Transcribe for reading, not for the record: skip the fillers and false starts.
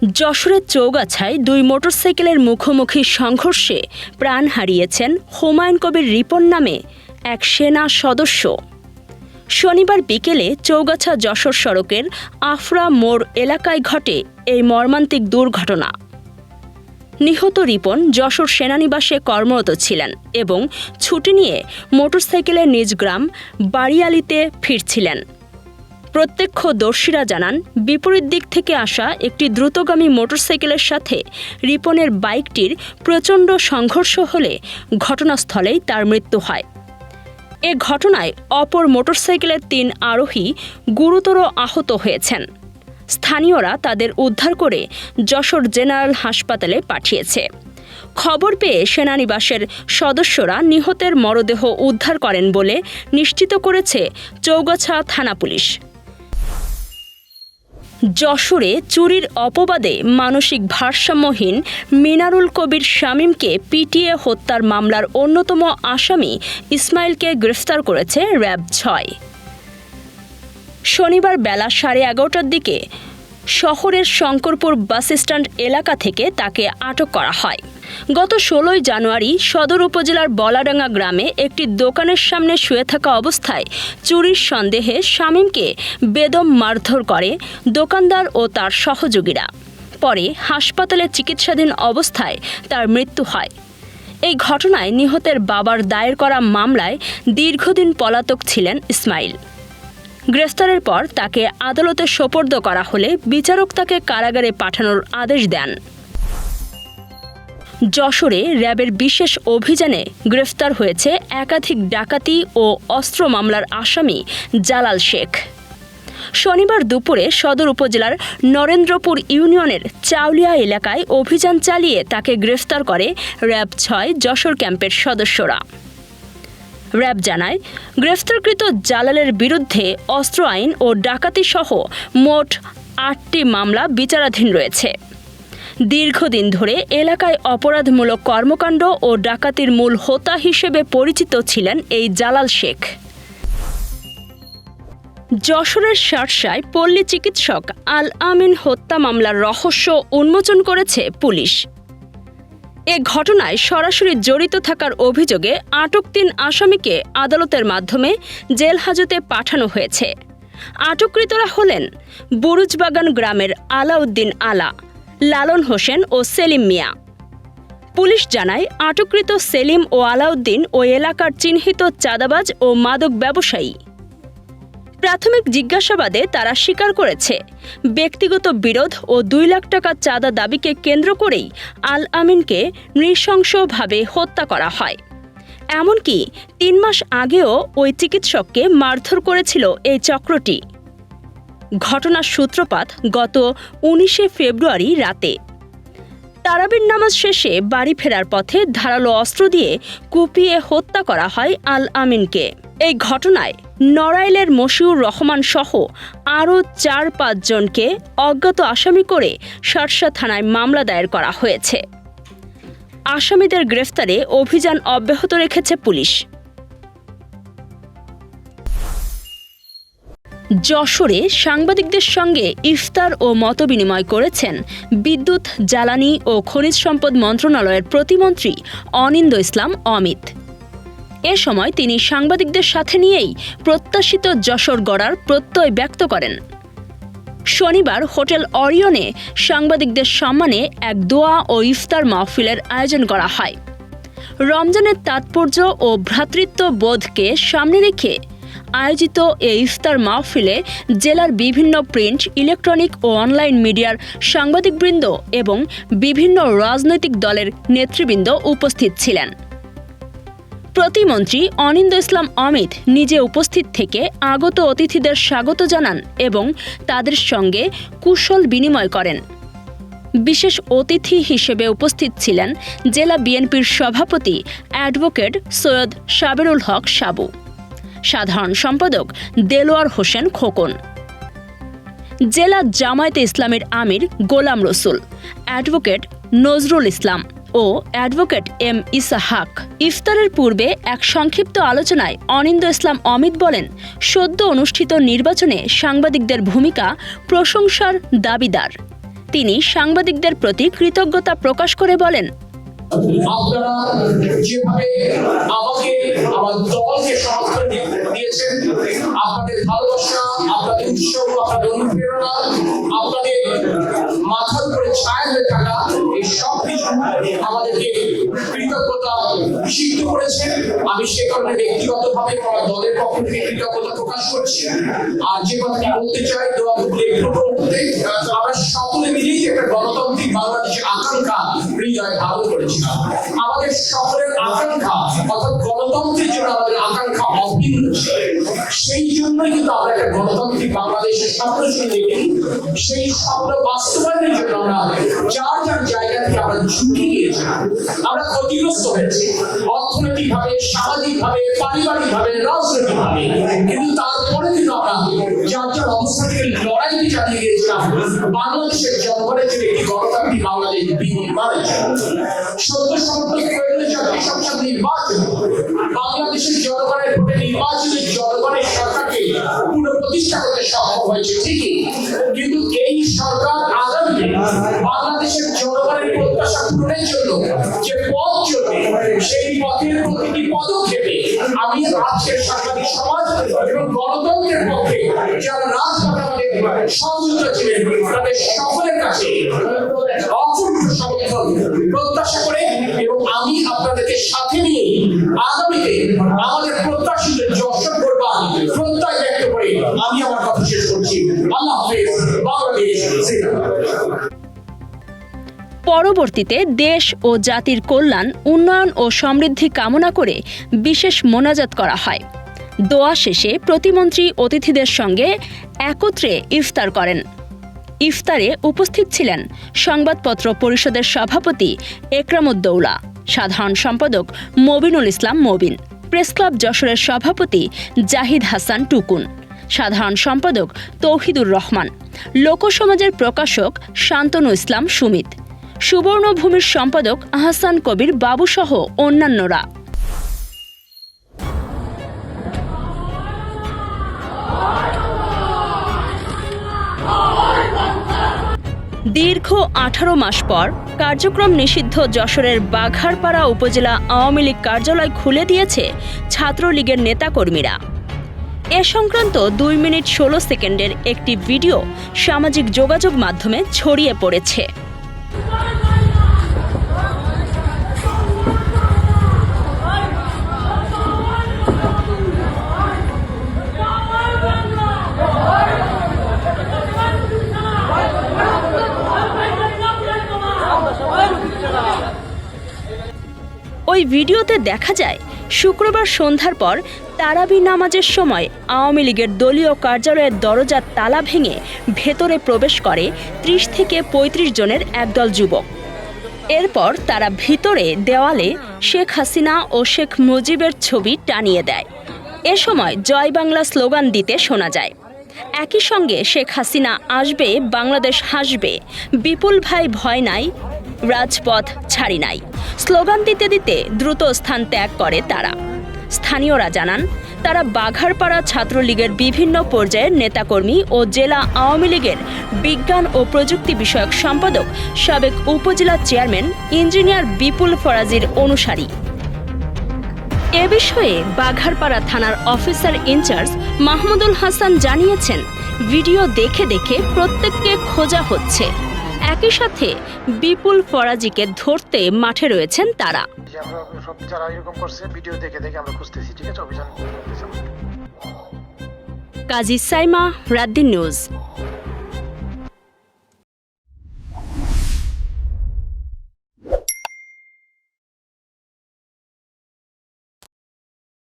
যশোরের চৌগাছায় দুই মোটরসাইকেলের মুখোমুখি সংঘর্ষে প্রাণ হারিয়েছেন হুমায়ুন কবির রিপন নামে এক সেনা সদস্য। শনিবার বিকেলে চৌগাছা যশোর সড়কের আফরা মোড় এলাকায় ঘটে এই মর্মান্তিক দুর্ঘটনা। নিহত রিপন যশোর সেনানিবাসে কর্মরত ছিলেন এবং ছুটি নিয়ে মোটরসাইকেলের নিজ গ্রাম বাড়িয়ালিতে ফিরছিলেন। প্রত্যক্ষদর্শীরা জানান, বিপরীত দিক থেকে আসা একটি দ্রুতগামী মোটরসাইকেলের সাথে রিপনের বাইকটির প্রচণ্ড সংঘর্ষ হলে ঘটনাস্থলেই তার মৃত্যু হয়। এ ঘটনায় অপর মোটরসাইকেলের ৩ আরোহী গুরুতর আহত হয়েছেন। স্থানীয়রা তাদের উদ্ধার করে যশোর জেনারেল হাসপাতালে পাঠিয়েছে। খবর পেয়ে সেনানিবাসের সদস্যরা নিহতের মরদেহ উদ্ধার করেন বলে নিশ্চিত করেছে চৌগাছা থানা পুলিশ। যশোরে চুরির অপবাদে মানসিক ভারসাম্যহীন মিনারুল কবির শামীমকে পিটিয়ে হত্যার মামলার অন্যতম আসামি ইসমাইলকে গ্রেফতার করেছে র্যাব ৬। শনিবার বেলা 11:30টার দিকে শহরের শঙ্করপুর বাসস্ট্যান্ড এলাকা থেকে তাকে আটক করা হয়। গত ১৬ জানুয়ারি সদর উপজেলার বলাডাঙ্গা গ্রামে একটি দোকানের সামনে শুয়ে থাকা অবস্থায় চুরির সন্দেহে শামীমকে বেদম মারধর করে দোকানদার ও তার সহযোগীরা। পরে হাসপাতালে চিকিৎসাধীন অবস্থায় তার মৃত্যু হয়। এই ঘটনায় নিহতের বাবার দায়ের করা মামলায় দীর্ঘদিন পলাতক ছিলেন ইসমাইল। গ্রেফতারের পর তাকে আদালতে সোপর্দ করা হলে বিচারক তাকে কারাগারে পাঠানোর আদেশ দেন। যশোরে র্যাবের বিশেষ অভিযানে গ্রেফতার হয়েছে একাধিক ডাকাতি ও অস্ত্র মামলার আসামি জালাল শেখ। শনিবার দুপুরে সদর উপজেলার নরেন্দ্রপুর ইউনিয়নের চাউলিয়া এলাকায় অভিযান চালিয়ে তাকে গ্রেফতার করে র্যাব ৬ যশোর ক্যাম্পের সদস্যরা। র্যাব জানায়, গ্রেফতারকৃত জালালের বিরুদ্ধে অস্ত্র আইন ও ডাকাতি সহ মোট ৮টি মামলা বিচারাধীন রয়েছে। দীর্ঘদিন ধরে এলাকায় অপরাধমূলক কর্মকাণ্ড ও ডাকাতির মূল হোতা হিসেবে পরিচিত ছিলেন এই জালাল শেখ। যশোরের শার্শায় পল্লী চিকিৎসক আল আমিন হত্যা মামলার রহস্য উন্মোচন করেছে পুলিশ। এ ঘটনায় সরাসরি জড়িত থাকার অভিযোগে আটক ৩ আসামিকে আদালতের মাধ্যমে জেল হাজতে পাঠানো হয়েছে। আটককৃতরা হলেন বুরুজবাগান গ্রামের আলাউদ্দিন আলা, লালন হোসেন ও সেলিম মিয়া। পুলিশ জানায়, আটককৃত সেলিম ও আলাউদ্দিন ওই এলাকার চিহ্নিত চাঁদাবাজ ও মাদক ব্যবসায়ী। প্রাথমিক জিজ্ঞাসাবাদে তারা স্বীকার করেছে, ব্যক্তিগত বিরোধ ও ২ লাখ টাকা চাঁদা দাবিকে কেন্দ্র করেই আল আমিনকে নৃশংসভাবে হত্যা করা হয়। এমনকি ৩ মাস আগেও ওই চিকিৎসককে মারধর করেছিল এই চক্রটি। ঘটনার সূত্রপাত গত ১৯ ফেব্রুয়ারি রাতে। তারাবির নামাজ শেষে বাড়ি ফেরার পথে ধারালো অস্ত্র দিয়ে কুপিয়ে হত্যা করা হয় আল আমিনকে। এই ঘটনায় নড়াইলের মশিউর রহমান সহ আরও ৪-৫ জনকে অজ্ঞাত আসামি করে শার্শা থানায় মামলা দায়ের করা হয়েছে। আসামিদের গ্রেফতারে অভিযান অব্যাহত রেখেছে পুলিশ। যশোরে সাংবাদিকদের সঙ্গে ইফতার ও মতবিনিময় করেছেন বিদ্যুৎ, জ্বালানি ও খনিজ সম্পদ মন্ত্রণালয়ের প্রতিমন্ত্রী অনিন্দ্য ইসলাম অমিত। এ সময় তিনি সাংবাদিকদের সাথে নিয়েই প্রত্যাশিত যশোর গড়ার প্রত্যয় ব্যক্ত করেন। শনিবার হোটেল অরিয়নে সাংবাদিকদের সম্মানে এক দোয়া ও ইফতার মাহফিলের আয়োজন করা হয়। রমজানের তাৎপর্য ও ভ্রাতৃত্ব বোধকে সামনে রেখে আয়োজিত এই ইফতার মাহফিলে জেলার বিভিন্ন প্রিন্ট, ইলেকট্রনিক ও অনলাইন মিডিয়ার সাংবাদিকবৃন্দ এবং বিভিন্ন রাজনৈতিক দলের নেতৃবৃন্দ উপস্থিত ছিলেন। প্রতিমন্ত্রী অনিন্দ্য ইসলাম অমিত নিজে উপস্থিত থেকে আগত অতিথিদের স্বাগত জানান এবং তাদের সঙ্গে কুশল বিনিময় করেন। বিশেষ অতিথি হিসেবে উপস্থিত ছিলেন জেলা বিএনপির সভাপতি অ্যাডভোকেট সৈয়দ সাবেরুল হক সাবু, সাধারণ সম্পাদক দেলোয়ার হোসেন খোকন, জেলা জামায়াতে ইসলামের আমির গোলাম রসুল, অ্যাডভোকেট নজরুল ইসলাম ও অ্যাডভোকেট এম ইসাহাক। ইফতারের পূর্বে এক সংক্ষিপ্ত আলোচনায় অনিন্দ্য ইসলাম অমিত বলেন, সদ্য অনুষ্ঠিত নির্বাচনে সাংবাদিকদের ভূমিকা প্রশংসার দাবিদার। তিনি সাংবাদিকদের প্রতি কৃতজ্ঞতা প্রকাশ করে বলেন, আপনারা যেভাবে আমাকে আমার দলকে সমর্থন দিয়েছেন, আপনাদের ভালোবাসা, আপনাদের উৎসব, আপনাদের অনুপ্রেরণা, আপনাদের মাথার উপরে ছায়া হয়ে থাকা, এই সব কিছু আমাদেরকে কৃতজ্ঞতা সিদ্ধ করেছে। আমি সে কারণে ব্যক্তিগতভাবে আমার দলের পক্ষ থেকে কৃতজ্ঞতা প্রকাশ করছি। আর যে কথাটি বলতে চাই, আমরা সকলে মিলেই একটা গণতান্ত্রিক বাংলাদেশের আকাঙ্ক্ষা হৃদয় ধারণ করেছিলাম। আমাদের সকলের আকাঙ্ক্ষা অর্থাৎ গণতন্ত্রের জন্য আমাদের আকাঙ্ক্ষা অভিন্ন ছিল। সেই জন্যই কিন্তু আমরা একটা গণতান্ত্রিক বাংলাদেশের স্বপ্ন দেখি। সেই স্বপ্ন বাস্তবায়নের জন্য আমরা যার যার জায়গা থেকে আমরা ঝুঁকে গিয়েছিলাম। আমরা ক্ষতিগ্রস্ত হয়েছি অর্থনৈতিকভাবে, সামাজিকভাবে, পারিবারিকভাবে, রাজনৈতিকভাবে, কিন্তু তারপরে কিন্তু আমরা যার যার অবস্থা থেকে লড়াইকে চালিয়ে গিয়েছিলাম বাংলাদেশের জনগণের জন্য একটি গণতান্ত্রিক বাংলাদেশ বিনির্মাণের জন্য। সত্য সমর্থক প্রয়োজনে জাতীয় সংসদ নির্বাচন, বাংলাদেশের জনগণের ভোটে নির্বাচিত জনগণের সরকারকে পুনঃপ্রতিষ্ঠা করতে সক্ষম হয়েছে ঠিকই, কিন্তু এই সরকার আগামীতে বাংলাদেশের জনগণের প্রত্যাশা পূরণের জন্য যে পথ চলবে, সেই পথের প্রতিটি পদক্ষেপে আমি আজকের সাংবাদিক সমাজ এবং গণতন্ত্রের পক্ষে যারা রাজপথে আমাদের সংযুক্ত ছিলেন তাদের সকলের কাছে অকুণ্ঠ সমর্থন প্রত্যাশা করে এবং আমি আপনাদেরকে সাথে নিয়ে আগামীতে আমাদের প্রত্যাশিত যশোর করবার প্রত্যয় ব্যক্ত করে আমি আমার কথা শেষ করছি। আল্লাহ হাফেজ। বাংলাদেশ জিন্দাবাদ। পরবর্তীতে দেশ ও জাতির কল্যাণ, উন্নয়ন ও সমৃদ্ধি কামনা করে বিশেষ মোনাজাত করা হয়। দোয়া শেষে প্রতিমন্ত্রী অতিথিদের সঙ্গে একত্রে ইফতার করেন। ইফতারে উপস্থিত ছিলেন সংবাদপত্র পরিষদের সভাপতি একরামউদ্দৌলা, সাধারণ সম্পাদক মবিনুল ইসলাম মবিন, প্রেসক্লাব যশোরের সভাপতি জাহিদ হাসান টুকুন, সাধারণ সম্পাদক তৌহিদুর রহমান, লোকসমাজের প্রকাশক শান্তনু ইসলাম সুমিত, সুবর্ণভূমির সম্পাদক আহসান কবির বাবুসহ অন্যান্যরা। দীর্ঘ 18 মাস পর কার্যক্রম নিষিদ্ধ যশোরের বাঘারপাড়া উপজেলা আওয়ামী লীগ কার্যালয় খুলে দিয়েছে ছাত্রলীগের নেতাকর্মীরা। এ সংক্রান্ত 2 মিনিট 16 সেকেন্ডের একটি ভিডিও সামাজিক যোগাযোগ মাধ্যমে ছড়িয়ে পড়েছে। ওই ভিডিওতে দেখা যায় শুক্রবার সন্ধ্যার পর তারাবি নামাজের সময় আওয়ামী লীগের দলীয় কার্যালয়ের দরজার তালা ভেঙে ভেতরে প্রবেশ করে 30 থেকে 35 জনের একদল যুবক। এরপর তারা ভিতরে দেওয়ালে শেখ হাসিনা ও শেখ মুজিবের ছবি টানিয়ে দেয়। এ সময় জয় বাংলা স্লোগান দিতে শোনা যায়। একই সঙ্গে শেখ হাসিনা আসবে, বাংলাদেশ হাসবে, বিপুল ভাই ভয় নাই, রাজপথ ছাড়ি নাই স্লোগান দিতে দিতে দ্রুত স্থান ত্যাগ করে তারা। স্থানীয়রা জানান, তারা বাঘারপাড়া ছাত্রলীগের বিভিন্ন পর্যায়ের নেতাকর্মী ও জেলা আওয়ামী লীগের বিজ্ঞান ও প্রযুক্তি বিষয়ক সম্পাদক সাবেক উপজেলা চেয়ারম্যান ইঞ্জিনিয়ার বিপুল ফরাজির অনুসারী। এ বিষয়ে বাঘারপাড়া থানার অফিসার ইনচার্জ মাহমুদুল হাসান জানিয়েছেন, ভিডিও দেখে দেখে প্রত্যেককে খোঁজা হচ্ছে। একই সাথে বিপুল ফরাজিকে ধরতে মাঠে রয়েছেন তারা। কাজী সাইমা, রাতদিন নিউজ।